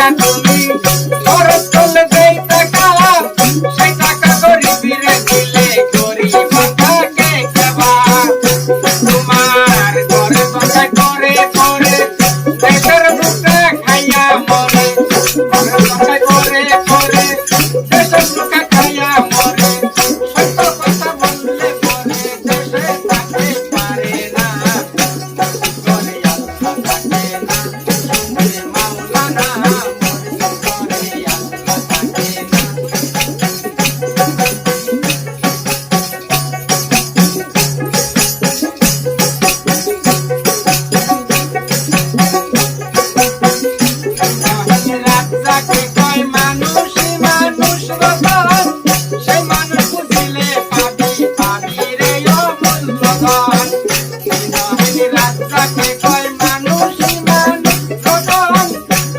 না তুমি খরচ করলে যেই টাকা সেই টাকা গরিবের দিলে গরিব থাকে কেবা তোমার ঘরে সংসার করে করে দেশের লোকে খাইয়া মরে ঘরে সংসার করে করে দেশের লোকে খাইয়া মরে সত্য কথা বললে পরে দেশে থাকতে পারে না করে আল্লাহ থাকে না শুনে মাওলানা মরে করে আল্লাহ থাকে না রাজাকে কয় মানুষই মানুষ রতন সেই মানুষ বুঝিলে পাবি পাবি রে অমূল্যধন রাজাকে কয় মানুষই মানুষ রতন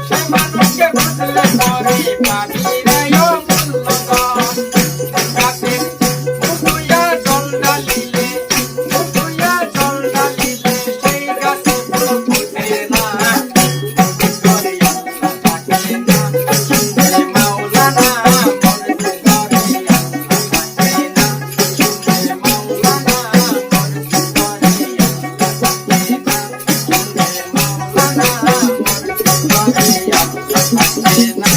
সেই মানুষকে বুঝলে পরে পাবি রে অমূল্যধন গাছে মুঠুইয়া জল ঢালিলে মুঠুইয়া জল ঢালিলে সেই গাছে ফুল ফুটে না করে আল্লাহ থাকে না শুনে মাওলানা মরে করে আল্লাহ থাকে না শুনে মাওলানা মরে করে আল্লাহ থাকে না শুনে মাওলানা মরে করে আল্লাহ থাকে না